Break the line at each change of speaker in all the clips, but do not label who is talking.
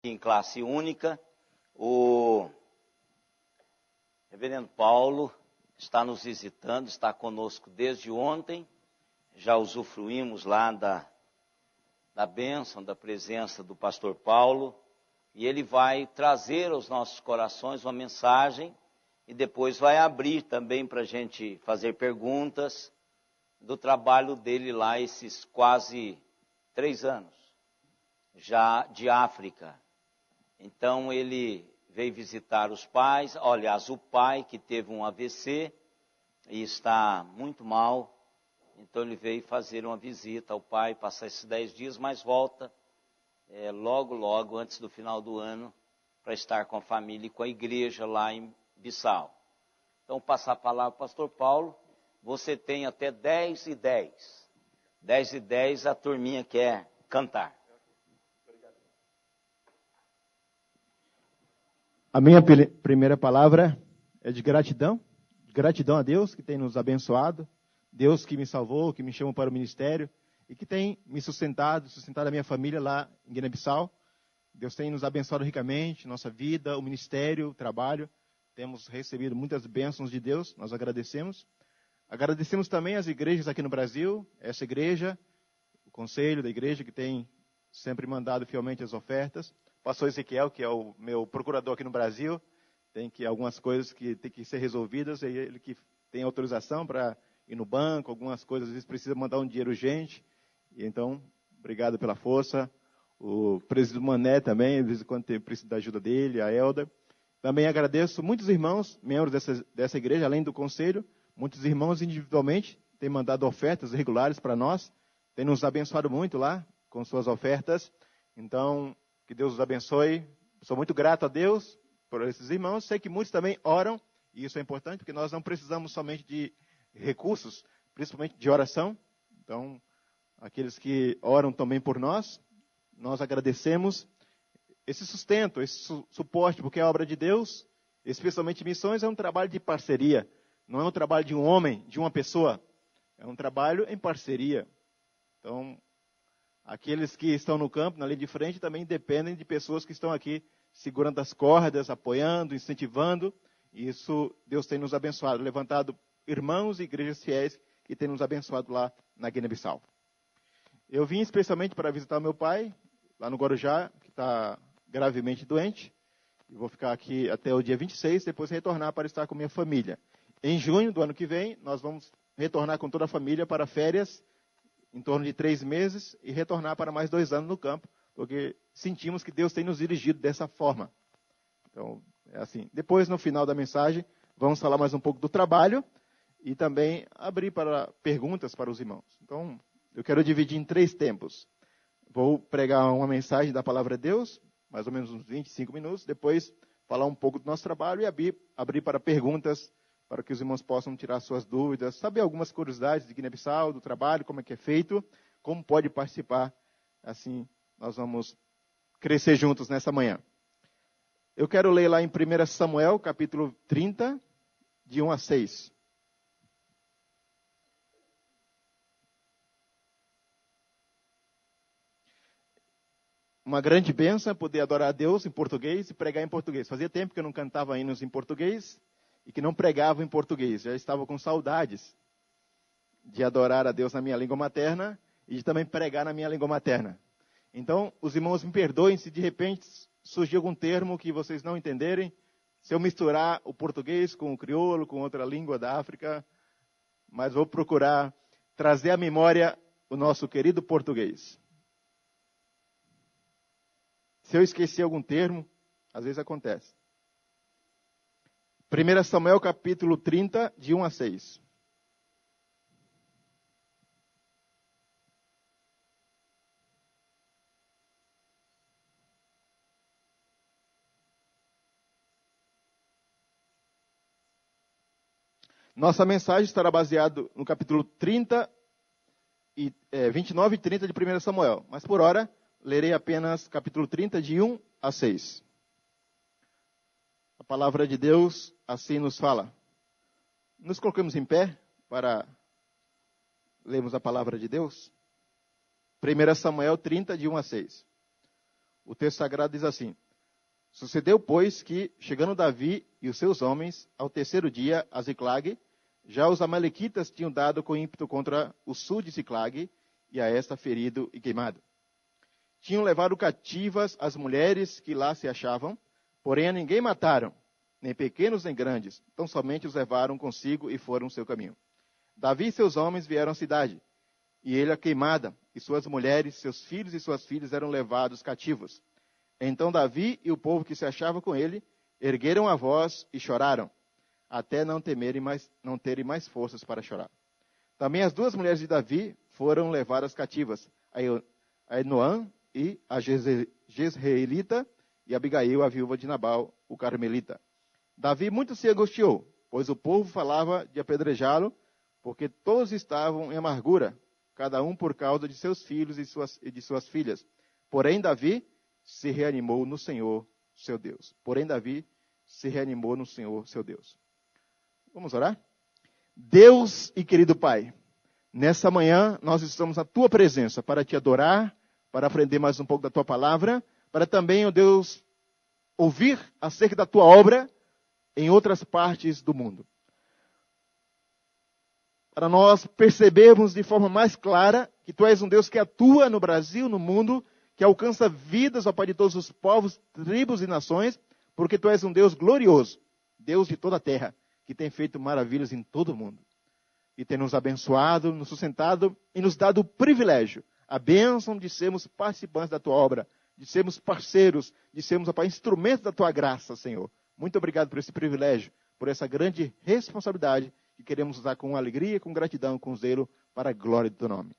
em classe única. O reverendo Paulo está nos visitando, está conosco desde ontem. Já usufruímos lá da bênção, da presença do pastor Paulo. E ele vai trazer aos nossos corações uma mensagem e depois vai abrir também para a gente fazer perguntas do trabalho dele lá esses quase 3 anos, já de África. Então ele veio visitar os pais, aliás, o pai que teve um AVC e está muito mal. Então ele veio fazer uma visita ao pai, passar esses 10 dias, mas volta logo, antes do final do ano, para estar com a família e com a igreja lá em Bissau. Então, passar a palavra para o pastor Paulo. Você tem até 10h10. 10h10 a turminha quer cantar.
A minha primeira palavra é de gratidão. Gratidão a Deus que tem nos abençoado. Deus que me salvou, que me chamou para o ministério e que tem me sustentado a minha família lá em Guiné-Bissau. Deus tem nos abençoado ricamente, nossa vida, o ministério, o trabalho. Temos recebido muitas bênçãos de Deus, nós agradecemos. Agradecemos também as igrejas aqui no Brasil, essa igreja, o conselho da igreja que tem sempre mandado fielmente as ofertas. O pastor Ezequiel, que é o meu procurador aqui no Brasil, tem algumas coisas que tem que ser resolvidas, e ele que tem autorização para ir no banco, algumas coisas, às vezes precisa mandar um dinheiro urgente. E então, obrigado pela força. O presídio Mané também, de vez em quando precisa da ajuda dele, a Elda. Também agradeço muitos irmãos, membros dessa igreja, além do conselho, muitos irmãos individualmente têm mandado ofertas regulares para nós, têm nos abençoado muito lá com suas ofertas. Então, que Deus os abençoe. Sou muito grato a Deus por esses irmãos. Sei que muitos também oram, e isso é importante, porque nós não precisamos somente de recursos, principalmente de oração. Então, aqueles que oram também por nós, nós agradecemos esse sustento, esse suporte, porque a obra de Deus, especialmente missões, é um trabalho de parceria. Não é um trabalho de um homem, de uma pessoa. É um trabalho em parceria. Então, aqueles que estão no campo, na linha de frente, também dependem de pessoas que estão aqui segurando as cordas, apoiando, incentivando. E isso Deus tem nos abençoado, levantado irmãos e igrejas fiéis que têm nos abençoado lá na Guiné-Bissau. Eu vim especialmente para visitar meu pai, lá no Guarujá, que está gravemente doente. E vou ficar aqui até o dia 26, depois retornar para estar com minha família. Em junho do ano que vem, nós vamos retornar com toda a família para férias, em torno de 3 meses, e retornar para mais 2 anos no campo, porque sentimos que Deus tem nos dirigido dessa forma. Então, é assim. Depois, no final da mensagem, vamos falar mais um pouco do trabalho e também abrir para perguntas para os irmãos. Então, eu quero dividir em 3 tempos. Vou pregar uma mensagem da palavra de Deus, mais ou menos uns 25 minutos, depois falar um pouco do nosso trabalho e abrir para perguntas, para que os irmãos possam tirar suas dúvidas, saber algumas curiosidades de Guiné-Bissau, do trabalho, como é que é feito, como pode participar. Assim, nós vamos crescer juntos nessa manhã. Eu quero ler lá em 1 Samuel, capítulo 30, de 1 a 6. Uma grande bênção é poder adorar a Deus em português e pregar em português. Fazia tempo que eu não cantava hinos em português e que não pregava em português. Já estava com saudades de adorar a Deus na minha língua materna e de também pregar na minha língua materna. Então, os irmãos me perdoem se de repente surgir algum termo que vocês não entenderem, se eu misturar o português com o crioulo, com outra língua da África, mas vou procurar trazer à memória o nosso querido português. Se eu esquecer algum termo, às vezes acontece. 1 Samuel capítulo 30, de 1 a 6. Nossa mensagem estará baseada no capítulo 30, 29 e 30 de 1 Samuel. Mas por hora, lerei apenas capítulo 30, de 1 a 6. A palavra de Deus assim nos fala. Nos colocamos em pé para lermos a palavra de Deus. 1 Samuel 30, de 1 a 6. O texto sagrado diz assim: sucedeu, pois, que, chegando Davi e os seus homens, ao terceiro dia, a Ziclague, já os amalequitas tinham dado com ímpeto contra o sul de Ziclague, e a esta ferido e queimado. Tinham levado cativas as mulheres que lá se achavam, porém a ninguém mataram, nem pequenos nem grandes, tão somente os levaram consigo e foram seu caminho. Davi e seus homens vieram à cidade, e ele a queimada, e suas mulheres, seus filhos e suas filhas eram levados cativos. Então Davi e o povo que se achava com ele ergueram a voz e choraram, até não terem mais forças para chorar. Também as duas mulheres de Davi foram levadas cativas, a Enoã e a Jezreelita, e Abigail, a viúva de Nabal, o carmelita. Davi muito se angustiou, pois o povo falava de apedrejá-lo, porque todos estavam em amargura, cada um por causa de seus filhos e de suas filhas. Porém, Davi se reanimou no Senhor, seu Deus. Vamos orar? Deus e querido Pai, nessa manhã nós estamos na Tua presença para Te adorar, para aprender mais um pouco da Tua palavra, para também, ó Deus, ouvir acerca da Tua obra em outras partes do mundo. Para nós percebermos de forma mais clara que Tu és um Deus que atua no Brasil, no mundo, que alcança vidas, ó Pai, de todos os povos, tribos e nações, porque Tu és um Deus glorioso, Deus de toda a terra, que tem feito maravilhas em todo o mundo. E tem nos abençoado, nos sustentado e nos dado o privilégio, a bênção de sermos participantes da Tua obra, de sermos parceiros, de sermos, ó Pai, instrumentos da Tua graça, Senhor. Muito obrigado por esse privilégio, por essa grande responsabilidade que queremos usar com alegria, com gratidão, com zelo, para a glória do Teu nome.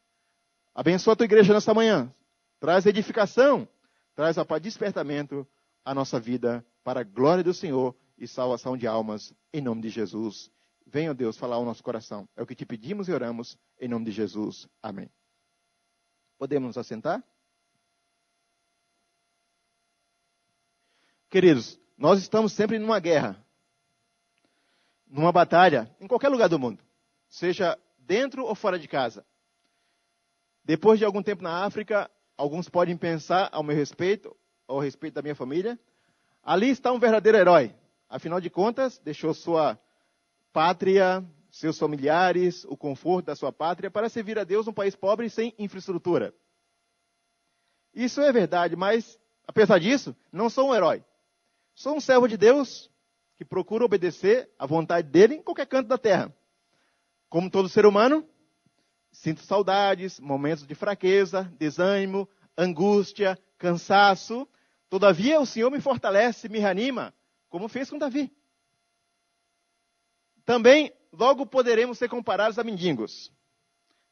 Abençoa a Tua igreja nesta manhã. Traz edificação, traz, ó Pai, despertamento à nossa vida, para a glória do Senhor e salvação de almas, em nome de Jesus. Venha, Deus, falar ao nosso coração. É o que Te pedimos e oramos, em nome de Jesus. Amém. Podemos nos assentar? Queridos, nós estamos sempre numa guerra, numa batalha, em qualquer lugar do mundo, seja dentro ou fora de casa. Depois de algum tempo na África, alguns podem pensar ao meu respeito, ao respeito da minha família, ali está um verdadeiro herói. Afinal de contas, deixou sua pátria, seus familiares, o conforto da sua pátria, para servir a Deus num país pobre sem infraestrutura. Isso é verdade, mas, apesar disso, não sou um herói. Sou um servo de Deus que procura obedecer à vontade dele em qualquer canto da terra. Como todo ser humano, sinto saudades, momentos de fraqueza, desânimo, angústia, cansaço. Todavia, o Senhor me fortalece, me reanima, como fez com Davi. Também, logo poderemos ser comparados a mendigos.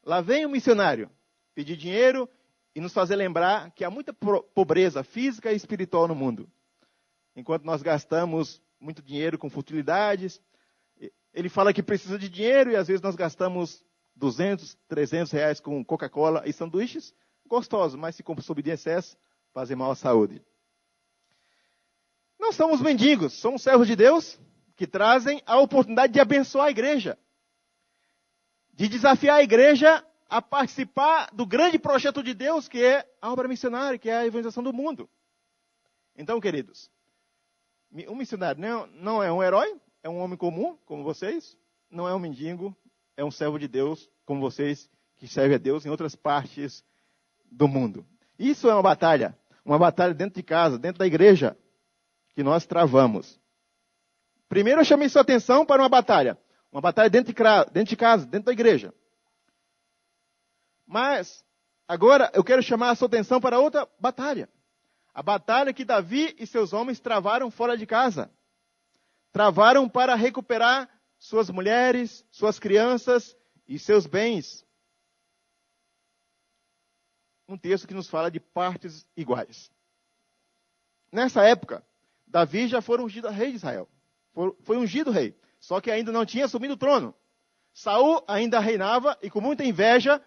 Lá vem um missionário pedir dinheiro e nos fazer lembrar que há muita pobreza física e espiritual no mundo. Enquanto nós gastamos muito dinheiro com futilidades, ele fala que precisa de dinheiro e às vezes nós gastamos 200, 300 reais com Coca-Cola e sanduíches gostosos, mas se consumir de excesso, fazem mal à saúde. Não somos mendigos, somos servos de Deus que trazem a oportunidade de abençoar a igreja, de desafiar a igreja a participar do grande projeto de Deus, que é a obra missionária, que é a evangelização do mundo. Então, queridos, um missionário não é um herói, é um homem comum, como vocês, não é um mendigo, é um servo de Deus, como vocês, que serve a Deus em outras partes do mundo. Isso é uma batalha dentro de casa, dentro da igreja, que nós travamos. Primeiro eu chamei sua atenção para uma batalha dentro de casa, dentro da igreja. Mas, agora eu quero chamar a sua atenção para outra batalha. A batalha que Davi e seus homens travaram fora de casa. Travaram para recuperar suas mulheres, suas crianças e seus bens. Um texto que nos fala de partes iguais. Nessa época, Davi já foi ungido rei de Israel. Foi ungido rei, só que ainda não tinha assumido o trono. Saul ainda reinava e com muita inveja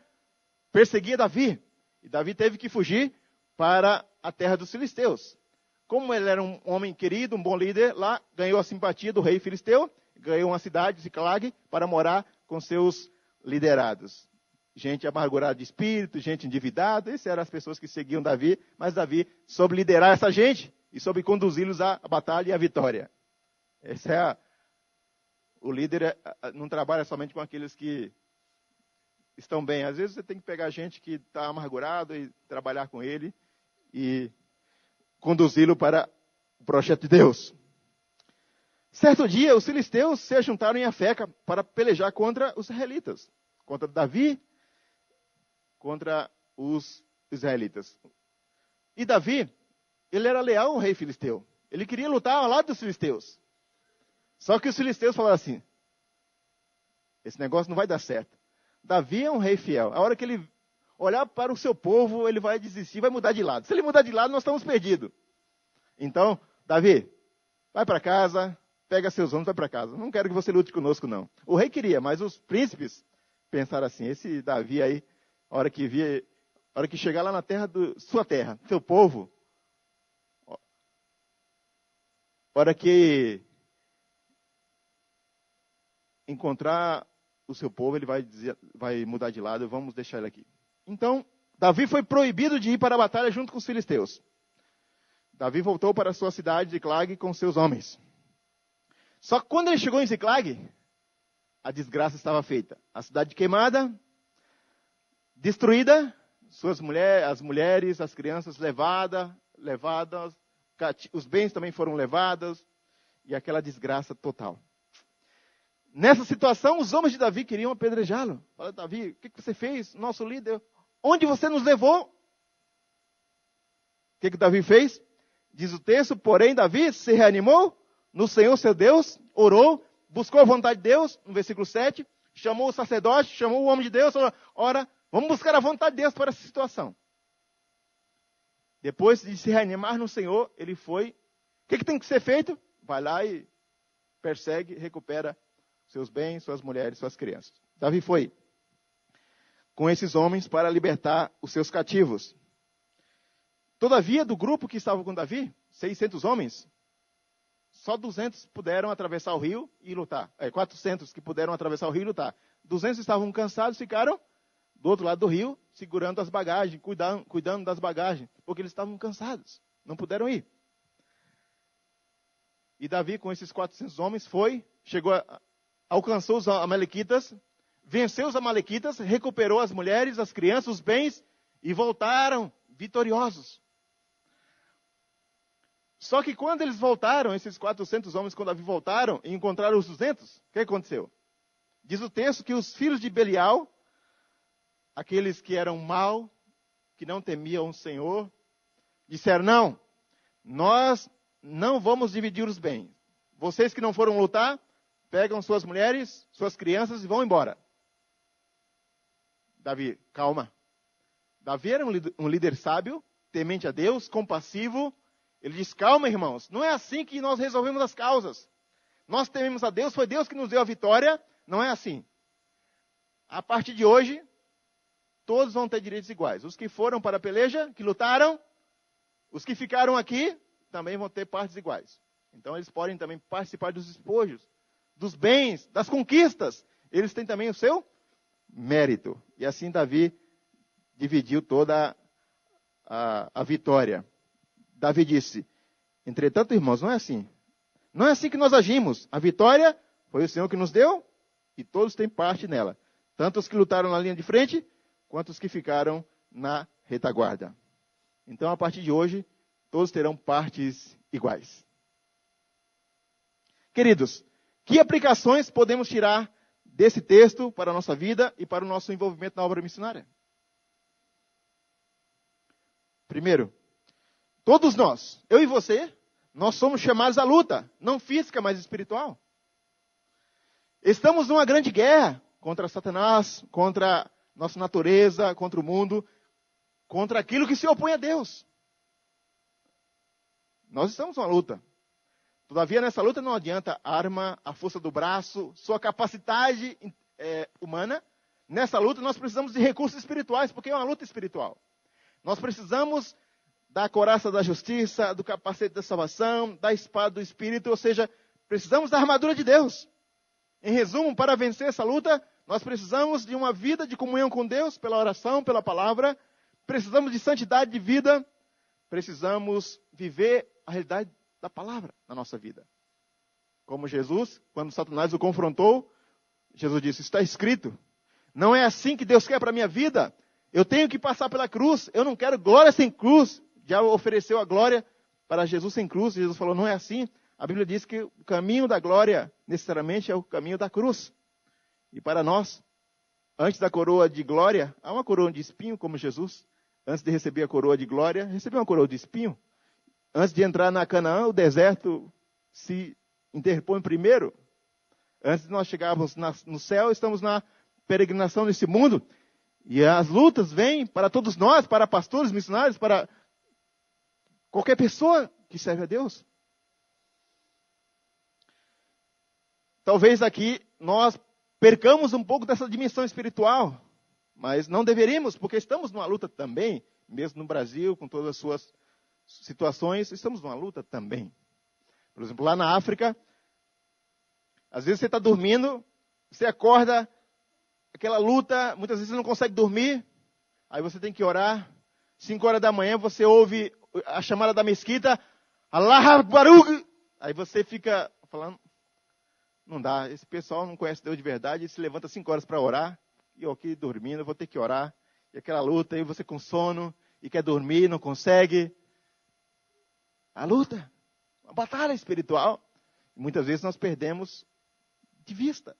perseguia Davi. E Davi teve que fugir para a terra dos filisteus. Como ele era um homem querido, um bom líder, lá ganhou a simpatia do rei filisteu, ganhou uma cidade, Ziclague, para morar com seus liderados. gente amargurada de espírito, gente endividada. Essas eram as pessoas que seguiam Davi, mas Davi soube liderar essa gente e soube conduzi-los à batalha e à vitória. O líder não trabalha somente com aqueles que estão bem. Às vezes você tem que pegar gente que está amargurado e trabalhar com ele e conduzi-lo para o projeto de Deus. Certo dia, os filisteus se juntaram em Afeca para pelejar contra os israelitas, contra Davi, contra os israelitas. E Davi, ele era leal ao rei filisteu. Ele queria lutar ao lado dos filisteus. Só que os filisteus falaram assim, esse negócio não vai dar certo. Davi é um rei fiel. A hora que ele olhar para o seu povo, ele vai desistir, vai mudar de lado. Se ele mudar de lado, nós estamos perdidos. Então, Davi, vai para casa, pega seus homens, vai para casa. Não quero que você lute conosco, não. O rei queria, mas os príncipes pensaram assim, esse Davi aí, a hora que chegar lá na terra sua terra, seu povo, a hora que encontrar o seu povo, ele vai mudar de lado, vamos deixar ele aqui. Então, Davi foi proibido de ir para a batalha junto com os filisteus. Davi voltou para a sua cidade de Ziclag com seus homens. Só que quando ele chegou em Ziclag, a desgraça estava feita. A cidade queimada, destruída, as mulheres, as crianças levadas, os bens também foram levados, e aquela desgraça total. Nessa situação, os homens de Davi queriam apedrejá-lo. Falaram, Davi, o que você fez? Nosso líder, onde você nos levou? O que Davi fez? Diz o texto, porém Davi se reanimou no Senhor seu Deus, orou, buscou a vontade de Deus, no versículo 7, chamou o sacerdote, chamou o homem de Deus, falou, ora, vamos buscar a vontade de Deus para essa situação. Depois de se reanimar no Senhor, ele foi. O que tem que ser feito? Vai lá e persegue, recupera seus bens, suas mulheres, suas crianças. Davi foi com esses homens para libertar os seus cativos. Todavia, do grupo que estava com Davi, 600 homens, só 200 puderam atravessar o rio e lutar. 400 que puderam atravessar o rio e lutar. 200 estavam cansados, ficaram do outro lado do rio, segurando as bagagens, cuidando das bagagens, porque eles estavam cansados, não puderam ir. E Davi, com esses 400 homens, alcançou os amalequitas, venceu os amalequitas, recuperou as mulheres, as crianças, os bens, e voltaram vitoriosos. Só que quando eles voltaram, esses 400 homens, quando Davi voltaram e encontraram os 200, o que aconteceu? Diz o texto que os filhos de Belial, aqueles que eram maus, que não temiam o Senhor, disseram, não, nós não vamos dividir os bens. Vocês que não foram lutar, pegam suas mulheres, suas crianças e vão embora. Davi, calma. Davi era um líder sábio, temente a Deus, compassivo. Ele diz, calma, irmãos, não é assim que nós resolvemos as causas. Nós tememos a Deus, foi Deus que nos deu a vitória, não é assim. A partir de hoje, todos vão ter direitos iguais. Os que foram para a peleja, que lutaram, os que ficaram aqui, também vão ter partes iguais. Então, eles podem também participar dos despojos, dos bens, das conquistas. Eles têm também o seu mérito. E assim Davi dividiu toda a vitória. Davi disse, entretanto, irmãos, não é assim. Não é assim que nós agimos. A vitória foi o Senhor que nos deu e todos têm parte nela. Tanto os que lutaram na linha de frente, quanto os que ficaram na retaguarda. Então, a partir de hoje, todos terão partes iguais. Queridos, que aplicações podemos tirar desse texto para a nossa vida e para o nosso envolvimento na obra missionária? Primeiro, todos nós, eu e você, nós somos chamados à luta, não física, mas espiritual. Estamos numa grande guerra contra Satanás, contra nossa natureza, contra o mundo, contra aquilo que se opõe a Deus. Nós estamos numa luta. Todavia, nessa luta não adianta a arma, a força do braço, sua capacidade humana. Nessa luta nós precisamos de recursos espirituais, porque é uma luta espiritual. Nós precisamos da couraça da justiça, do capacete da salvação, da espada do Espírito, ou seja, precisamos da armadura de Deus. Em resumo, para vencer essa luta, Nós precisamos de uma vida de comunhão com Deus, pela oração, pela palavra. Precisamos de santidade de vida. Precisamos viver a realidade da palavra na nossa vida. Como Jesus, quando Satanás o confrontou, Jesus disse, está escrito. Não é assim que Deus quer para a minha vida. Eu tenho que passar pela cruz. Eu não quero glória sem cruz. Já ofereceu a glória para Jesus sem cruz. Jesus falou, não é assim. A Bíblia diz que o caminho da glória, necessariamente, é o caminho da cruz. E para nós, antes da coroa de glória, há uma coroa de espinho, como Jesus. Antes de receber a coroa de glória, recebeu uma coroa de espinho. Antes de entrar na Canaã, o deserto se interpõe primeiro. Antes de nós chegarmos no céu, estamos na peregrinação nesse mundo. E as lutas vêm para todos nós, para pastores, missionários, para qualquer pessoa que serve a Deus. Talvez aqui nós percamos um pouco dessa dimensão espiritual, mas não deveríamos, porque estamos numa luta também, mesmo no Brasil, com todas as suas situações, estamos numa luta também. Por exemplo, lá na África, às vezes você está dormindo, você acorda, aquela luta, muitas vezes você não consegue dormir, aí você tem que orar. 5 horas da manhã você ouve a chamada da mesquita, Allah Akbar, aí você fica falando, não dá, esse pessoal não conhece Deus de verdade, se levanta 5 horas para orar, e eu aqui dormindo, vou ter que orar, e aquela luta, aí você com sono, e quer dormir, não consegue. A luta, uma batalha espiritual, e muitas vezes nós perdemos de vista.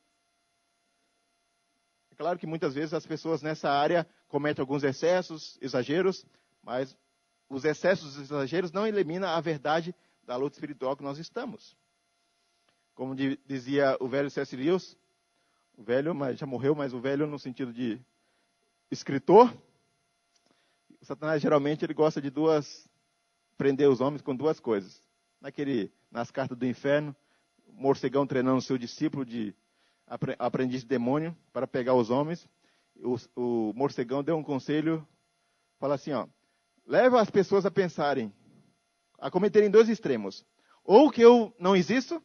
É claro que muitas vezes as pessoas nessa área cometem alguns excessos, exageros, mas os excessos e exageros não eliminam a verdade da luta espiritual que nós estamos. Como dizia o velho C.S. Lewis, o velho, mas já morreu, mas o velho no sentido de escritor, o Satanás geralmente ele gosta de prender os homens com 2 coisas. Nas cartas do inferno, o morcegão treinando o seu discípulo de aprendiz de demônio para pegar os homens. O morcegão deu um conselho, fala assim, leva as pessoas a pensarem, a cometerem 2 extremos. Ou que eu não existo,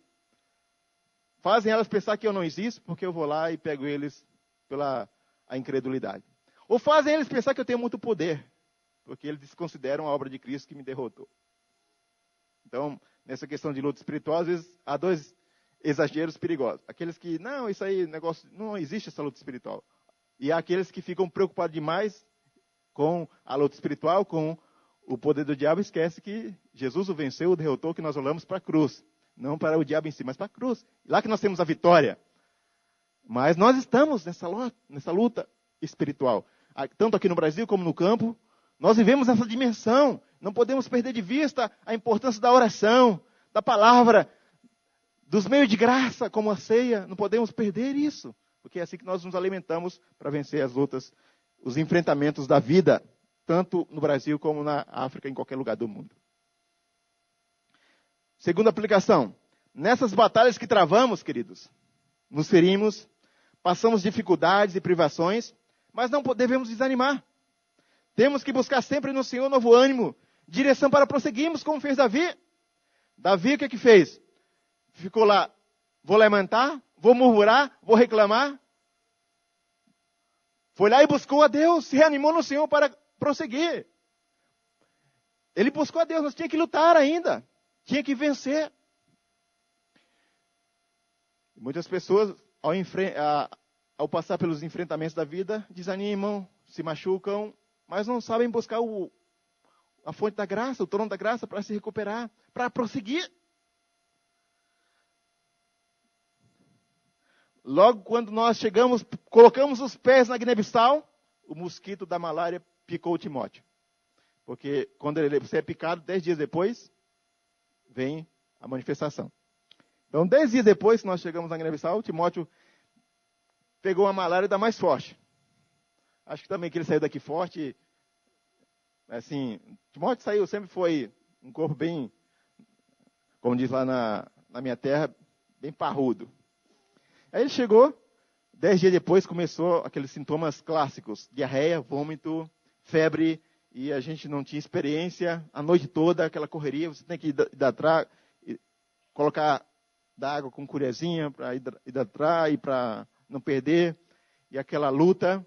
fazem elas pensar que eu não existo, porque eu vou lá e pego eles pela a incredulidade. Ou fazem eles pensar que eu tenho muito poder, porque eles desconsideram a obra de Cristo que me derrotou. Então, nessa questão de luta espiritual, às vezes há 2 exageros perigosos. Aqueles que, não, isso aí, negócio, não existe essa luta espiritual. E há aqueles que ficam preocupados demais com a luta espiritual, com o poder do diabo, esquece que Jesus o venceu, o derrotou, que nós olhamos para a cruz. Não para o diabo em si, mas para a cruz. Lá que nós temos a vitória. Mas nós estamos nessa luta espiritual. Tanto aqui no Brasil como no campo, nós vivemos essa dimensão. Não podemos perder de vista a importância da oração, da palavra, dos meios de graça, como a ceia. Não podemos perder isso. Porque é assim que nós nos alimentamos para vencer as lutas, os enfrentamentos da vida, tanto no Brasil como na África, em qualquer lugar do mundo. Segunda aplicação. Nessas batalhas que travamos, queridos, nos ferimos, passamos dificuldades e privações, mas não devemos desanimar. Temos que buscar sempre no Senhor novo ânimo, direção para prosseguirmos, como fez Davi. Davi, o que fez? Ficou lá, vou lamentar, vou murmurar, vou reclamar. Foi lá e buscou a Deus, se reanimou no Senhor para prosseguir. Ele buscou a Deus, mas tinha que lutar ainda. Tinha que vencer. Muitas pessoas, ao passar pelos enfrentamentos da vida, desanimam, se machucam, mas não sabem buscar a fonte da graça, o trono da graça para se recuperar, para prosseguir. Logo quando nós chegamos, colocamos os pés na Guiné-Bissau, o mosquito da malária picou o Timóteo. Porque quando você é picado, 10 dias depois, vem a manifestação. Então, 10 dias depois que nós chegamos na Guiné-Bissau, Timóteo pegou uma malária ainda mais forte. Acho que também que ele saiu daqui forte. Assim, Timóteo sempre foi um corpo bem, como diz lá na minha terra, bem parrudo. Aí ele chegou, 10 dias depois começou aqueles sintomas clássicos, diarreia, vômito, febre, e a gente não tinha experiência, a noite toda, aquela correria, você tem que hidratar, colocar da água com colherzinha para hidratar e para não perder. e aquela luta.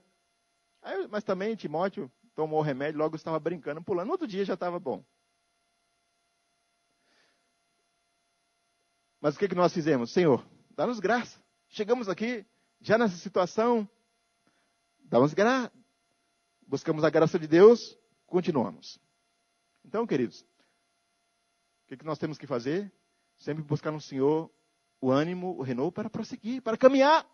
Mas também Timóteo tomou o remédio, logo estava brincando, pulando. No outro dia já estava bom. Mas o que nós fizemos? Senhor, dá-nos graça. Chegamos aqui, já nessa situação, buscamos a graça de Deus, continuamos. Então, queridos, o que nós temos que fazer? Sempre buscar no Senhor o ânimo, o renovo para prosseguir, para caminhar.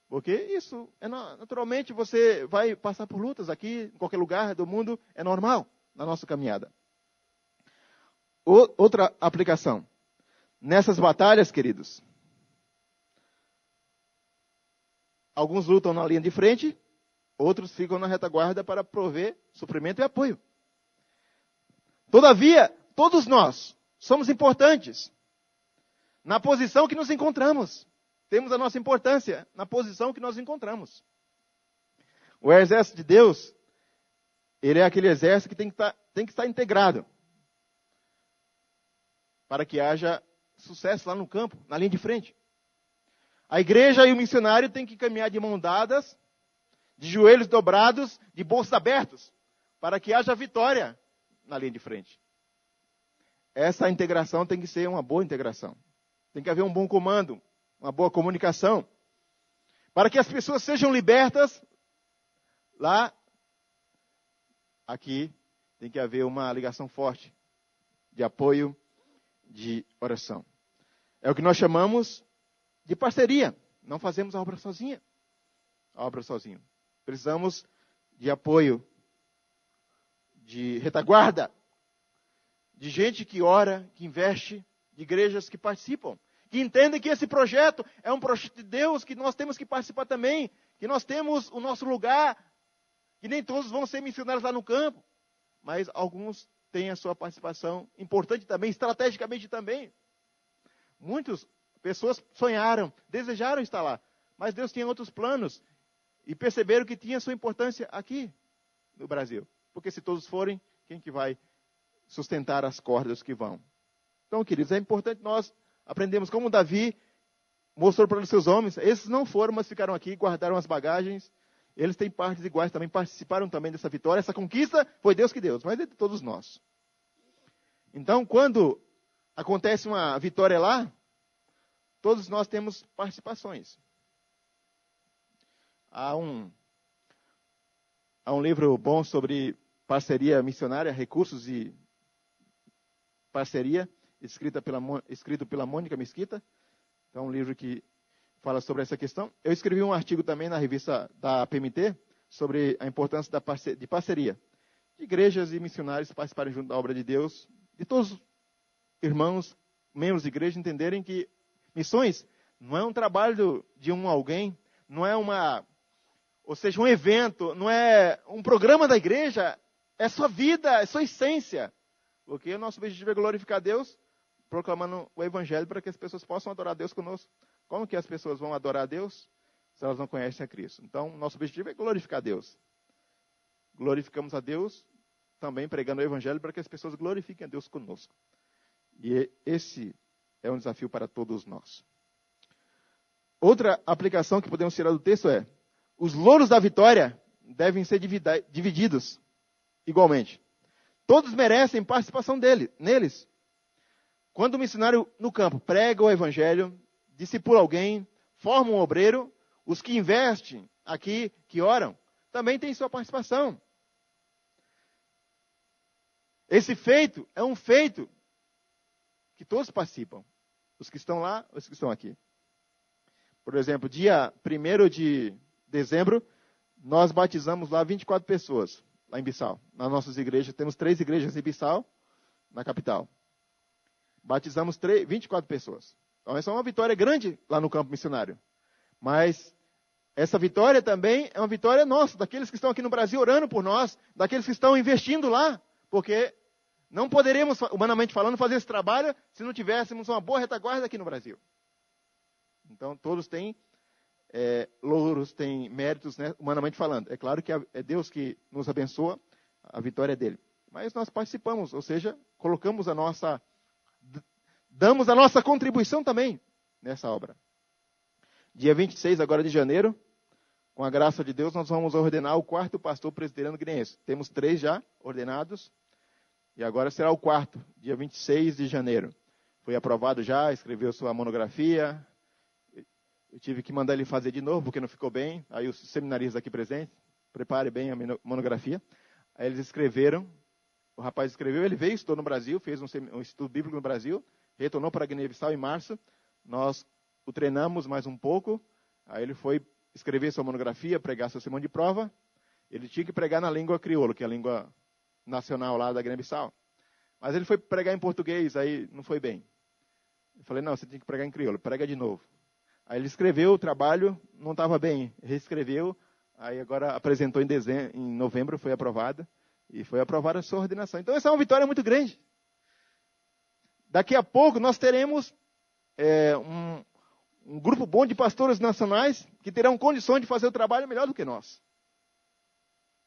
Porque isso, naturalmente, você vai passar por lutas aqui, em qualquer lugar do mundo, é normal na nossa caminhada. Outra aplicação. Nessas batalhas, queridos, alguns lutam na linha de frente, outros ficam na retaguarda para prover suprimento e apoio. Todavia, todos nós somos importantes na posição que nos encontramos. Temos a nossa importância na posição que nós encontramos. O exército de Deus, ele é aquele exército que tem que estar integrado para que haja sucesso lá no campo, na linha de frente. A igreja e o missionário têm que caminhar de mãos dadas, de joelhos dobrados, de bolsos abertos, para que haja vitória na linha de frente. Essa integração tem que ser uma boa integração. Tem que haver um bom comando, uma boa comunicação, para que as pessoas sejam libertas. Lá, aqui, tem que haver uma ligação forte de apoio, de oração. É o que nós chamamos de parceria. Não fazemos a obra sozinho. Precisamos de apoio, de retaguarda, de gente que ora, que investe, de igrejas que participam, que entendem que esse projeto é um projeto de Deus, que nós temos que participar também, que nós temos o nosso lugar, que nem todos vão ser missionários lá no campo, mas alguns têm a sua participação importante também, estrategicamente também. Muitas pessoas sonharam, desejaram estar lá, mas Deus tinha outros planos e perceberam que tinha sua importância aqui no Brasil. Porque se todos forem, quem que vai sustentar as cordas que vão? Então, queridos, é importante nós aprendermos como Davi mostrou para os seus homens. Esses não foram, mas ficaram aqui, guardaram as bagagens. Eles têm partes iguais também, participaram também dessa vitória. Essa conquista foi Deus que deu, mas é de todos nós. Então, quando acontece uma vitória lá, todos nós temos participações. Há um livro bom sobre parceria missionária, recursos e parceria, escrito pela Mônica Mesquita. Então, um livro que fala sobre essa questão. Eu escrevi um artigo também na revista da PMT sobre a importância de parceria. De igrejas e missionários participarem junto da obra de Deus, de todos os irmãos, membros de igreja, entenderem que missões não é um trabalho de alguém, não é um evento, não é um programa da igreja, é sua vida, é sua essência. Porque o nosso objetivo é glorificar Deus, proclamando o Evangelho para que as pessoas possam adorar a Deus conosco. Como que as pessoas vão adorar a Deus se elas não conhecem a Cristo? Então, nosso objetivo é glorificar Deus. Glorificamos a Deus também pregando o Evangelho para que as pessoas glorifiquem a Deus conosco. E esse é um desafio para todos nós. Outra aplicação que podemos tirar do texto é: os louros da vitória devem ser divididos igualmente. Todos merecem participação neles. Quando o missionário no campo prega o Evangelho, discipula alguém, forma um obreiro, os que investem aqui, que oram, também têm sua participação. Esse feito é um feito que todos participam. Os que estão lá, os que estão aqui. Por exemplo, dia 1º de dezembro, nós batizamos lá 24 pessoas, lá em Bissau. Nas nossas igrejas, temos 3 igrejas em Bissau, na capital. Batizamos 24 pessoas. Então, essa é uma vitória grande lá no campo missionário. Mas essa vitória também é uma vitória nossa, daqueles que estão aqui no Brasil orando por nós, daqueles que estão investindo lá, porque não poderíamos, humanamente falando, fazer esse trabalho se não tivéssemos uma boa retaguarda aqui no Brasil. Então, todos têm louros, têm méritos, né, humanamente falando. É claro que é Deus que nos abençoa, a vitória é dele. Mas nós participamos, ou seja, damos a nossa contribuição também nessa obra. Dia 26 agora de janeiro, com a graça de Deus, nós vamos ordenar o 4º pastor presbiteriano guineense. Temos 3 já ordenados, e agora será o 4º, dia 26 de janeiro. Foi aprovado já, escreveu sua monografia. Eu tive que mandar ele fazer de novo, porque não ficou bem. Aí os seminaristas aqui presentes, prepare bem a monografia. Aí eles escreveram, o rapaz escreveu, ele veio, estudou no Brasil, fez um estudo bíblico no Brasil, retornou para Guiné-Bissau em março. Nós o treinamos mais um pouco, aí ele foi escrever sua monografia, pregar seu sermão de prova. Ele tinha que pregar na língua crioulo, que é a língua nacional lá da Guiné-Bissau. Mas ele foi pregar em português, aí não foi bem. Eu falei, não, você tem que pregar em crioulo, prega de novo. Aí ele escreveu o trabalho, não estava bem, reescreveu, aí agora apresentou em novembro, foi aprovada, e foi aprovada a sua ordenação. Então essa é uma vitória muito grande. Daqui a pouco nós teremos um grupo bom de pastores nacionais que terão condições de fazer o trabalho melhor do que nós.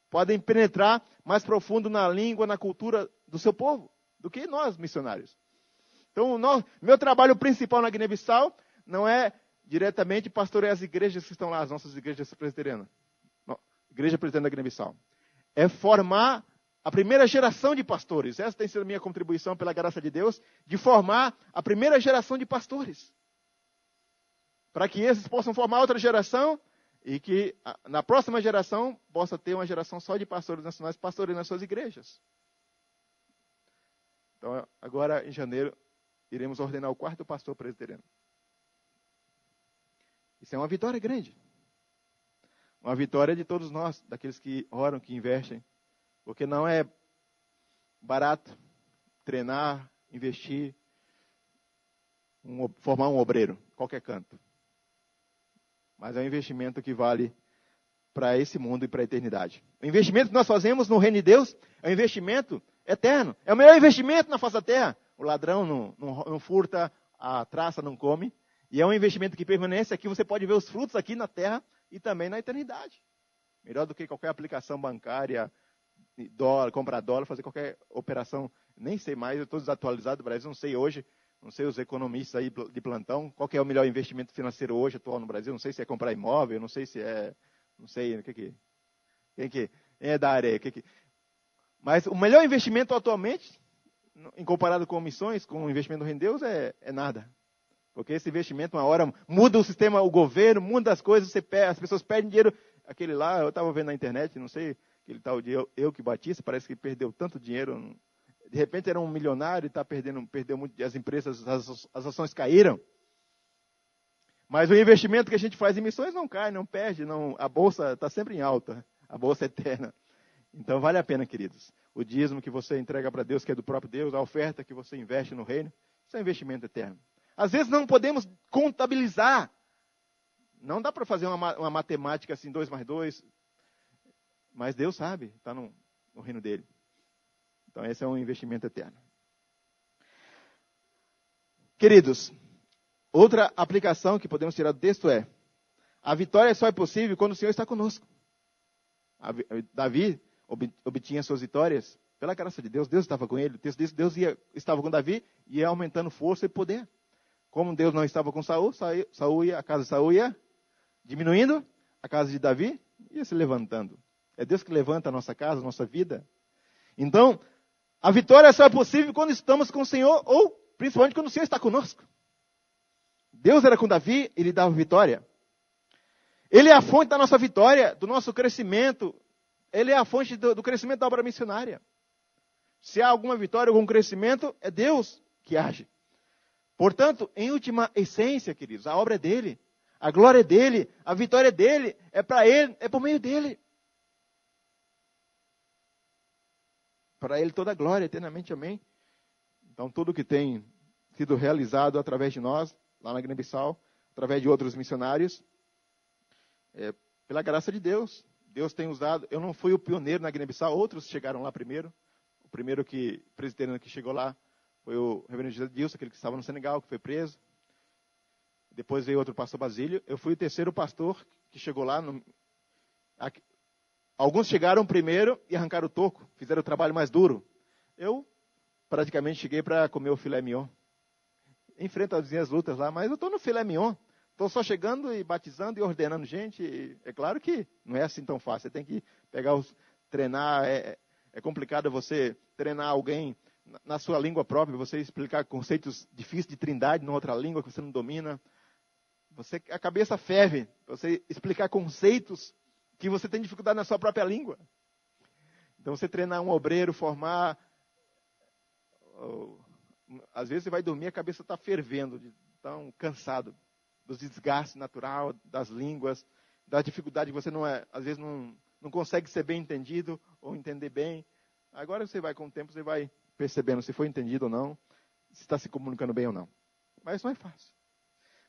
Podem penetrar mais profundo na língua, na cultura do seu povo, do que nós, missionários. Então, meu trabalho principal na Guiné-Bissau não é diretamente pastorear as igrejas que estão lá, as nossas igrejas presbiterianas. Igreja Presbiteriana da Guiné-Bissau. É formar a primeira geração de pastores. Essa tem sido a minha contribuição, pela graça de Deus, de formar a primeira geração de pastores. Para que esses possam formar outra geração e que na próxima geração possa ter uma geração só de pastores nacionais pastoreando nas suas igrejas. Então, agora, em janeiro, iremos ordenar o 4º pastor presbiteriano. Isso é uma vitória grande. Uma vitória de todos nós, daqueles que oram, que investem. Porque não é barato treinar, investir, formar um obreiro, qualquer canto. Mas é um investimento que vale para esse mundo e para a eternidade. O investimento que nós fazemos no reino de Deus é um investimento eterno. É o melhor investimento na face da terra. O ladrão não furta, a traça não come. E é um investimento que permanece aqui. Você pode ver os frutos aqui na terra e também na eternidade. Melhor do que qualquer aplicação bancária, dólar, comprar dólar, fazer qualquer operação. Nem sei mais, eu estou desatualizado do Brasil, não sei hoje. Não sei os economistas aí de plantão, qual que é o melhor investimento financeiro hoje, atual no Brasil. Não sei se é comprar imóvel, não sei se é... Não sei, quem é da área aí? Mas o melhor investimento atualmente, em comparado com missões, com o investimento no reino de Deus, é nada. Porque esse investimento, uma hora, muda o sistema, o governo, muda as coisas, as pessoas perdem dinheiro. Aquele lá, eu estava vendo na internet, não sei, aquele tal de Euque Batista, parece que perdeu tanto dinheiro. De repente era um milionário e perdeu muito, as empresas, as ações caíram. Mas o investimento que a gente faz em missões não cai, não perde, a bolsa está sempre em alta, a bolsa é eterna. Então vale a pena, queridos. O dízimo que você entrega para Deus, que é do próprio Deus, a oferta que você investe no reino, isso é um investimento eterno. Às vezes não podemos contabilizar. Não dá para fazer uma matemática assim, 2 mais 2. Mas Deus sabe, está no reino dele. Então esse é um investimento eterno. Queridos, outra aplicação que podemos tirar do texto é: a vitória só é possível quando o Senhor está conosco. Davi obtinha suas vitórias pela graça de Deus. Deus estava com ele. O texto diz que Deus estava com Davi e ia aumentando força e poder. Como Deus não estava com a casa de Saul ia diminuindo, a casa de Davi ia se levantando. É Deus que levanta a nossa casa, a nossa vida. Então, a vitória só é possível quando estamos com o Senhor, ou principalmente quando o Senhor está conosco. Deus era com Davi, ele dava vitória. Ele é a fonte da nossa vitória, do nosso crescimento. Ele é a fonte do crescimento da obra missionária. Se há alguma vitória, algum crescimento, é Deus que age. Portanto, em última essência, queridos, a obra é dele. A glória é dele, a vitória é dele, é para ele, é por meio dele. Para ele toda a glória, eternamente, amém. Então, tudo que tem sido realizado através de nós, lá na Guiné-Bissau, através de outros missionários, é pela graça de Deus. Deus tem usado. Eu não fui o pioneiro na Guiné-Bissau, outros chegaram lá primeiro. O primeiro presbiteriano que chegou lá foi o reverendo José Dilson, aquele que estava no Senegal, que foi preso. Depois veio outro pastor Basílio. Eu fui o terceiro pastor que chegou lá. Alguns chegaram primeiro e arrancaram o toco, fizeram o trabalho mais duro. Eu praticamente cheguei para comer o filé mignon. Enfrento as minhas lutas lá, mas eu estou no filé mignon. estou só chegando e batizando e ordenando gente. E é claro que não é assim tão fácil. Você tem que treinar. É complicado você treinar alguém na sua língua própria, você explicar conceitos difíceis de trindade em outra língua que você não domina. A cabeça ferve, você explicar conceitos que você tem dificuldade na sua própria língua. Então, você treinar um obreiro, formar... Às vezes você vai dormir, a cabeça está fervendo, de tão cansado dos desgastes natural, das línguas, da dificuldade que você às vezes não consegue ser bem entendido ou entender bem. Agora você vai, com o tempo, você vai percebendo se foi entendido ou não, se está se comunicando bem ou não. Mas não é fácil.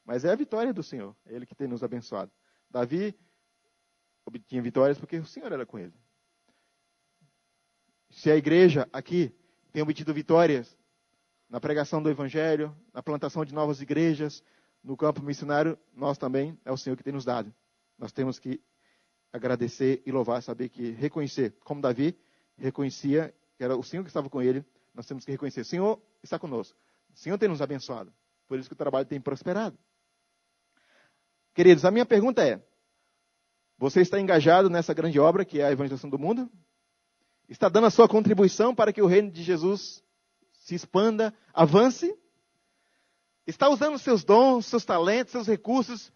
Mas é a vitória do Senhor, é Ele que tem nos abençoado. Davi obtinha vitórias porque o Senhor era com ele. Se a igreja aqui tem obtido vitórias na pregação do Evangelho, na plantação de novas igrejas, no campo missionário, nós também, é o Senhor que tem nos dado. Nós temos que agradecer e louvar, saber que reconhecer, como Davi reconhecia que era o Senhor que estava com ele, nós temos que reconhecer, o Senhor está conosco, o Senhor tem nos abençoado, por isso que o trabalho tem prosperado. Queridos, a minha pergunta é, você está engajado nessa grande obra que é a evangelização do mundo? Está dando a sua contribuição para que o reino de Jesus se expanda, avance? Está usando seus dons, seus talentos, seus recursos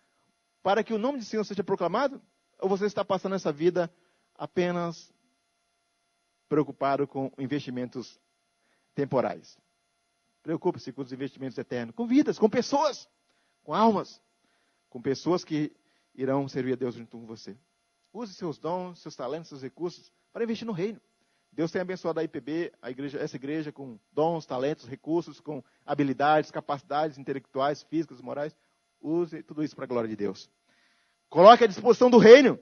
para que o nome do Senhor seja proclamado? Ou você está passando essa vida apenas preocupado com investimentos temporais? Preocupe-se com os investimentos eternos, com vidas, com pessoas, com almas, com pessoas que irão servir a Deus junto com você. Use seus dons, seus talentos, seus recursos para investir no reino. Deus tem abençoado a IPB, essa igreja, com dons, talentos, recursos, com habilidades, capacidades intelectuais, físicas, morais. Use tudo isso para a glória de Deus. Coloque à disposição do reino.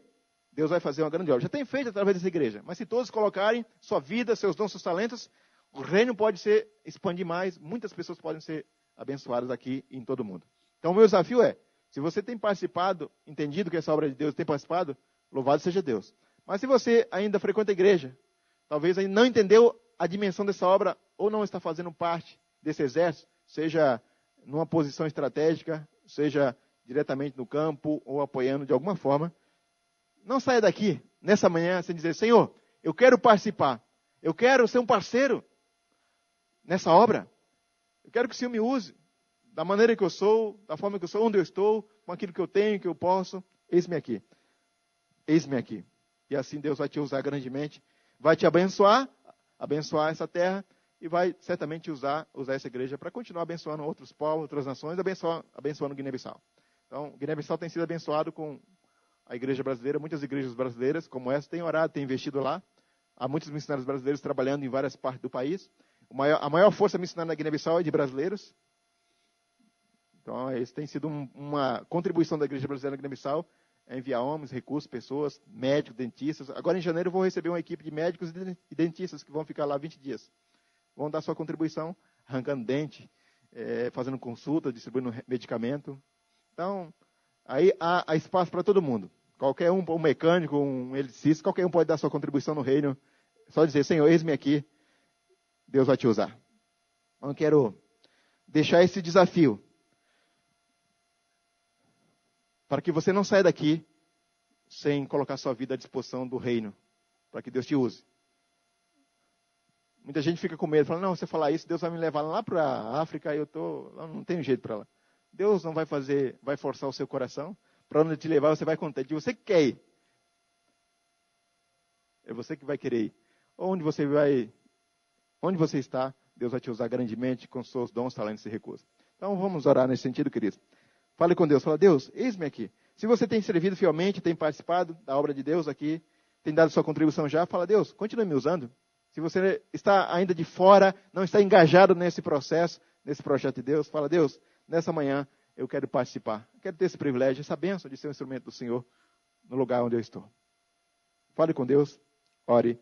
Deus vai fazer uma grande obra. Já tem feito através dessa igreja. Mas se todos colocarem sua vida, seus dons, seus talentos, o reino pode expandir mais. Muitas pessoas podem ser abençoadas aqui e em todo mundo. Então, o meu desafio é, se você tem participado, entendido que essa obra de Deus tem participado, louvado seja Deus. Mas se você ainda frequenta a igreja, talvez ainda não entendeu a dimensão dessa obra, ou não está fazendo parte desse exército, seja numa posição estratégica, seja diretamente no campo, ou apoiando de alguma forma, não saia daqui, nessa manhã, sem dizer, Senhor, eu quero participar, eu quero ser um parceiro nessa obra, eu quero que o Senhor me use, da maneira que eu sou, da forma que eu sou, onde eu estou, com aquilo que eu tenho, que eu posso, eis-me aqui. Eis-me aqui. E assim Deus vai te usar grandemente, vai te abençoar essa terra, e vai certamente usar essa igreja para continuar abençoando outros povos, outras nações, abençoando Guiné-Bissau. Então, Guiné-Bissau tem sido abençoado com a igreja brasileira, muitas igrejas brasileiras como essa têm orado, têm investido lá. Há muitos missionários brasileiros trabalhando em várias partes do país. A maior força missionária na Guiné-Bissau é de brasileiros. Então, isso tem sido uma contribuição da igreja brasileira na Guiné-Bissau, é enviar homens, recursos, pessoas, médicos, dentistas. Agora, em janeiro, eu vou receber uma equipe de médicos e dentistas que vão ficar lá 20 dias. Vão dar sua contribuição, arrancando dente, fazendo consulta, distribuindo medicamento. Então, aí há espaço para todo mundo. Qualquer um mecânico, um eletricista, qualquer um pode dar sua contribuição no reino. Só dizer, Senhor, eis-me aqui, Deus vai te usar. Então, eu quero deixar esse desafio, para que você não saia daqui sem colocar sua vida à disposição do reino, para que Deus te use. Muita gente fica com medo, fala, não, se eu falar isso, Deus vai me levar lá para a África, e eu não tenho jeito para lá. Deus não vai forçar o seu coração, para onde te levar, você vai contente. Você que quer ir. É você que vai querer ir. Onde você está, Deus vai te usar grandemente com seus dons, talentos e recursos. Então vamos orar nesse sentido, queridos. Fale com Deus, fala, Deus, eis-me aqui. Se você tem servido fielmente, tem participado da obra de Deus aqui, tem dado sua contribuição já, fala, Deus, continue me usando. Se você está ainda de fora, não está engajado nesse processo, nesse projeto de Deus, fala, Deus, nessa manhã eu quero participar. Eu quero ter esse privilégio, essa bênção de ser um instrumento do Senhor no lugar onde eu estou. Fale com Deus, ore.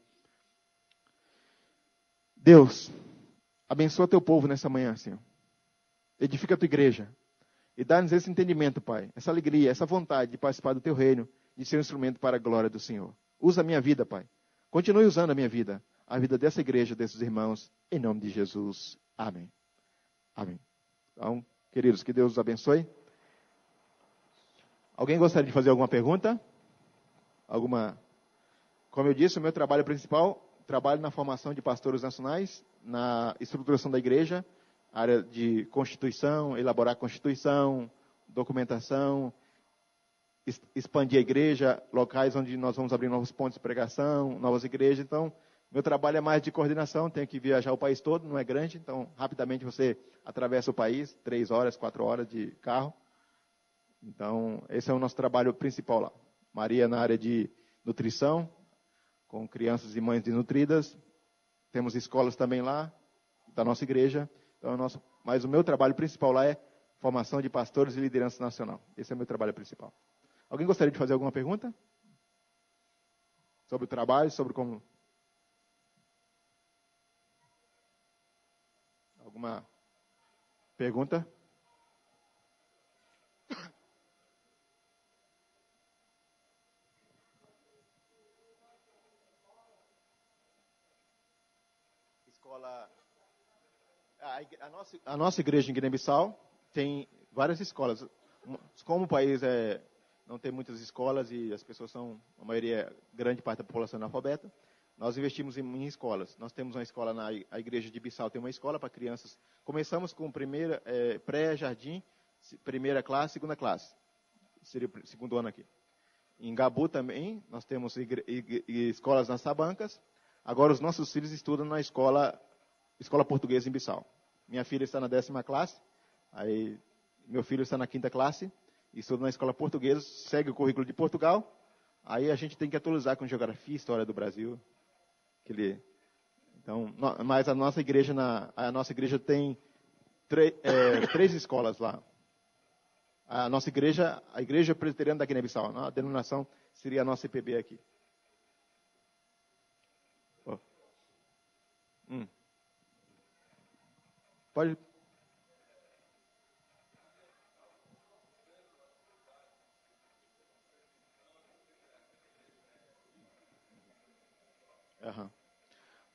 Deus, abençoa teu povo nessa manhã, Senhor. Edifica a tua igreja. E dá-nos esse entendimento, Pai, essa alegria, essa vontade de participar do teu reino, de ser um instrumento para a glória do Senhor. Usa a minha vida, Pai. Continue usando a vida dessa igreja, desses irmãos, em nome de Jesus. Amém. Amém. Então, queridos, que Deus os abençoe. Alguém gostaria de fazer alguma pergunta? Como eu disse, o meu trabalho principal, trabalho na formação de pastores nacionais, na estruturação da igreja, área de constituição, elaborar constituição, documentação, expandir a igreja, locais onde nós vamos abrir novos pontos de pregação, novas igrejas. Então, meu trabalho é mais de coordenação, tenho que viajar o país todo, não é grande, então rapidamente você atravessa o país, 3 horas, 4 horas de carro. Então, esse é o nosso trabalho principal lá. Maria na área de nutrição, com crianças e mães desnutridas. Temos escolas também lá, da nossa igreja. Então, mas o meu trabalho principal lá é formação de pastores e liderança nacional. Esse é o meu trabalho principal. Alguém gostaria de fazer alguma pergunta? Sobre o trabalho, sobre como... Alguma pergunta? A nossa igreja em Guiné-Bissau tem várias escolas. Como o país não tem muitas escolas e as pessoas são, a maioria, grande parte da população é analfabeta, nós investimos em escolas. Nós temos uma escola a igreja de Bissau tem uma escola para crianças. Começamos com pré-jardim, primeira classe, segunda classe. Seria o segundo ano aqui. Em Gabu também, nós temos escolas nas Sabancas. Agora os nossos filhos estudam na escola portuguesa em Bissau. Minha filha está na 10ª classe, aí meu filho está na 5ª classe, estuda na escola portuguesa, segue o currículo de Portugal, aí a gente tem que atualizar com geografia, história do Brasil. Então, mas a nossa igreja tem 3 escolas lá. A nossa igreja, a Igreja Presbiteriana da Guiné-Bissau, a denominação seria a nossa IPB aqui. Pode.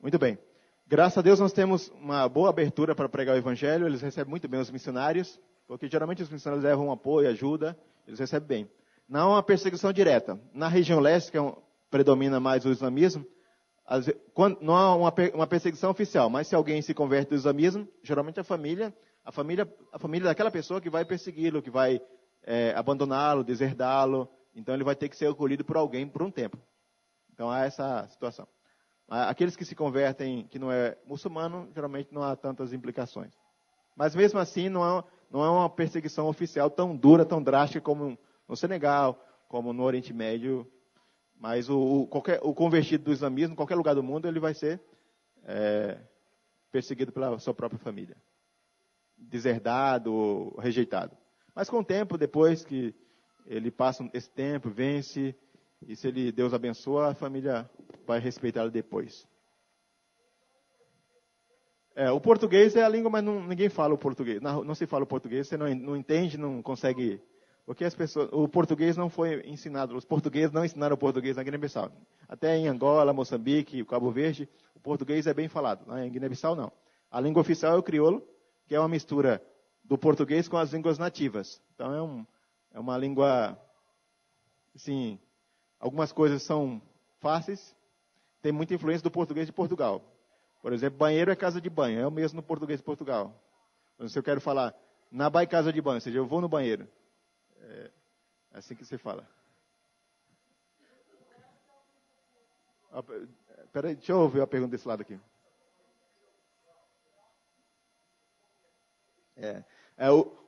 Muito bem. Graças a Deus nós temos uma boa abertura para pregar o Evangelho. Eles recebem muito bem os missionários, porque geralmente os missionários levam apoio, ajuda, eles recebem bem. Não é uma perseguição direta. Na região leste, que predomina mais o islamismo, não há uma perseguição oficial, mas se alguém se converte do islamismo, geralmente a família daquela pessoa que vai persegui-lo, que vai abandoná-lo, deserdá-lo, então ele vai ter que ser acolhido por alguém por um tempo. Então há essa situação. Aqueles que se convertem, que não é muçulmano, geralmente não há tantas implicações. Mas mesmo assim não é uma perseguição oficial tão dura, tão drástica como no Senegal, como no Oriente Médio. Mas o convertido do islamismo, em qualquer lugar do mundo, ele vai ser perseguido pela sua própria família. Deserdado, rejeitado. Mas com o tempo, depois que ele passa esse tempo, vence, e se Deus abençoa, a família vai respeitá-lo depois. O português é a língua, mas ninguém fala o português. Não se fala o português, você não entende, não consegue... Porque o português não foi ensinado, os portugueses não ensinaram o português na Guiné-Bissau. Até em Angola, Moçambique, Cabo Verde, o português é bem falado. Em Guiné-Bissau, não. A língua oficial é o crioulo, que é uma mistura do português com as línguas nativas. Então, é uma língua, assim, algumas coisas são fáceis, tem muita influência do português de Portugal. Por exemplo, banheiro é casa de banho, é o mesmo no português de Portugal. Então, se eu quero falar, na bai casa de banho, ou seja, eu vou no banheiro. É assim que se fala. Peraí, deixa eu ouvir a pergunta desse lado aqui.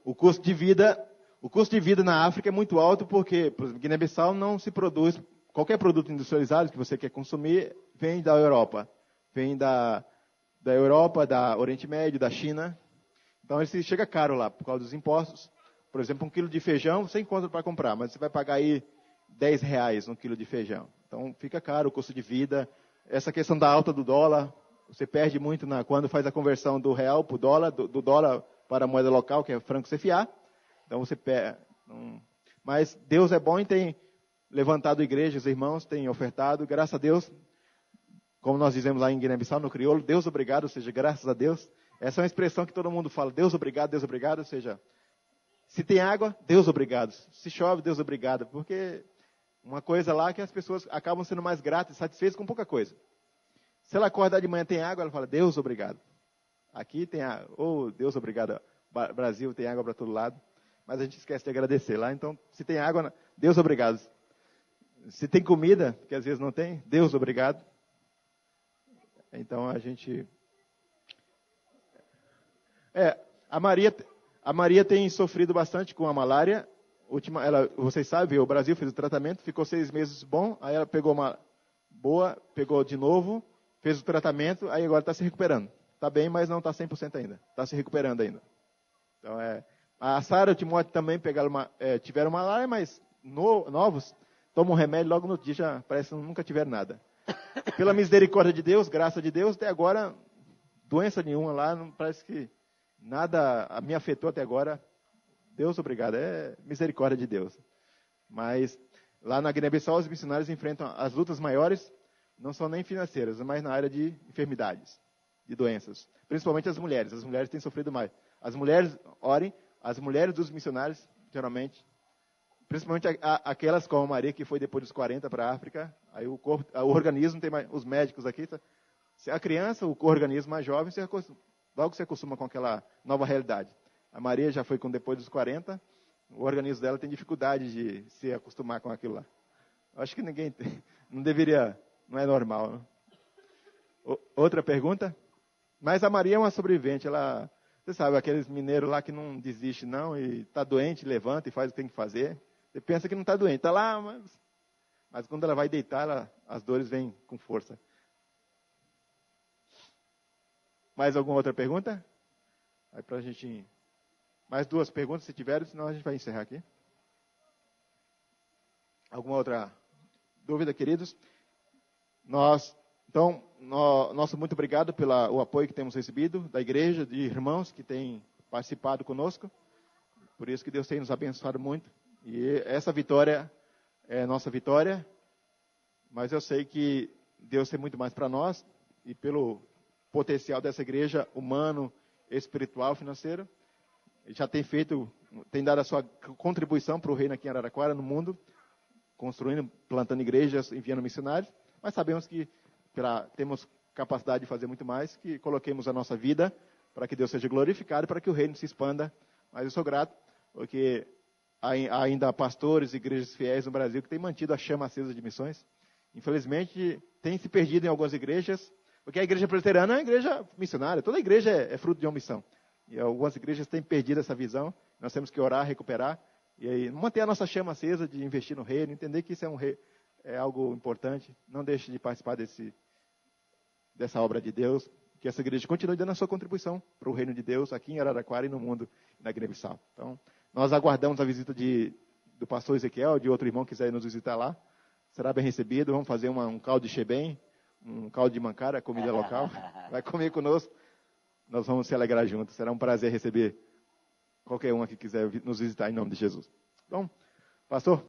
O custo de vida na África é muito alto porque, por exemplo, Guiné-Bissau não se produz, qualquer produto industrializado que você quer consumir vem da Europa. Vem da Europa, da Oriente Médio, da China. Então ele chega caro lá por causa dos impostos. Por exemplo, 1 quilo de feijão você encontra para comprar, mas você vai pagar aí R$10 um quilo de feijão. Então fica caro o custo de vida. Essa questão da alta do dólar, você perde muito quando faz a conversão do real para o dólar, do dólar para a moeda local, que é franco CFA. Então você perde. Mas Deus é bom e tem levantado igrejas, irmãos, tem ofertado. Graças a Deus, como nós dizemos lá em Guiné-Bissau, no crioulo, Deus obrigado, ou seja, graças a Deus. Essa é uma expressão que todo mundo fala, Deus obrigado, ou seja, Se tem água, Deus obrigado. Se chove, Deus obrigado. Porque uma coisa lá que as pessoas acabam sendo mais gratas e satisfeitas com pouca coisa. Se ela acordar de manhã tem água, ela fala, Deus obrigado. Aqui tem água. Oh, Deus obrigado. Brasil tem água para todo lado. Mas a gente esquece de agradecer lá. Então, se tem água, Deus obrigado. Se tem comida, que às vezes não tem, Deus obrigado. Então a gente... a Maria tem sofrido bastante com a malária. Vocês sabem, o Brasil fez o tratamento, ficou 6 meses bom, aí ela pegou uma boa, pegou de novo, fez o tratamento, aí agora está se recuperando. Está bem, mas não está 100% ainda. Está se recuperando ainda. Então, a Sara e o Timóteo também tiveram malária, mas novos, tomam um remédio, logo no dia já parece que nunca tiveram nada. Pela misericórdia de Deus, graça de Deus, até agora, doença nenhuma lá, não parece que nada me afetou até agora. Deus obrigado, é misericórdia de Deus. Mas lá na Guiné-Bissau, os missionários enfrentam as lutas maiores, não são nem financeiras, mas na área de enfermidades, de doenças. Principalmente as mulheres têm sofrido mais. As mulheres, orem, as mulheres dos missionários, geralmente, principalmente aquelas como a Maria, que foi depois dos 40 para a África, aí o organismo, tem mais, os médicos aqui, se a criança, o organismo mais jovem, logo se acostuma com aquela nova realidade. A Maria já foi depois dos 40, o organismo dela tem dificuldade de se acostumar com aquilo lá. Eu acho que ninguém não deveria, não é normal. Né? Outra pergunta? Mas a Maria é uma sobrevivente, você sabe, aqueles mineiros lá que não desiste não, e está doente, levanta e faz o que tem que fazer. Você pensa que não está doente, está lá, mas quando ela vai deitar, as dores vêm com força. Mais alguma outra pergunta? Aí pra gente... Mais 2 perguntas, se tiverem, senão a gente vai encerrar aqui. Alguma outra dúvida, queridos? Nosso muito obrigado pelo apoio que temos recebido da igreja, de irmãos que têm participado conosco. Por isso que Deus tem nos abençoado muito. E essa vitória é nossa vitória. Mas eu sei que Deus tem muito mais para nós. E pelo potencial dessa igreja, humano, espiritual, financeiro, já tem dado a sua contribuição para o reino aqui em Araraquara, no mundo, construindo, plantando igrejas, enviando missionários. Mas sabemos que temos capacidade de fazer muito mais, que coloquemos a nossa vida para que Deus seja glorificado, para que o reino se expanda. Mas eu sou grato, porque há ainda pastores e igrejas fiéis no Brasil que têm mantido a chama acesa de missões. Infelizmente, tem se perdido em algumas igrejas, porque a igreja presbiteriana é uma igreja missionária, toda igreja é fruto de uma missão. E algumas igrejas têm perdido essa visão, nós temos que orar, recuperar, e aí manter a nossa chama acesa de investir no reino, entender que isso é algo importante. Não deixe de participar dessa obra de Deus, que essa igreja continue dando a sua contribuição para o reino de Deus aqui em Araraquara e no mundo, na Guiné-Bissau. Então, nós aguardamos a visita do pastor Ezequiel, de outro irmão que quiser nos visitar lá. Será bem recebido, vamos fazer um caldo de xebém, um caldo de mancara, comida local. Vai comer conosco, nós vamos se alegrar juntos. Será um prazer receber qualquer um que quiser nos visitar em nome de Jesus. Então, pastor...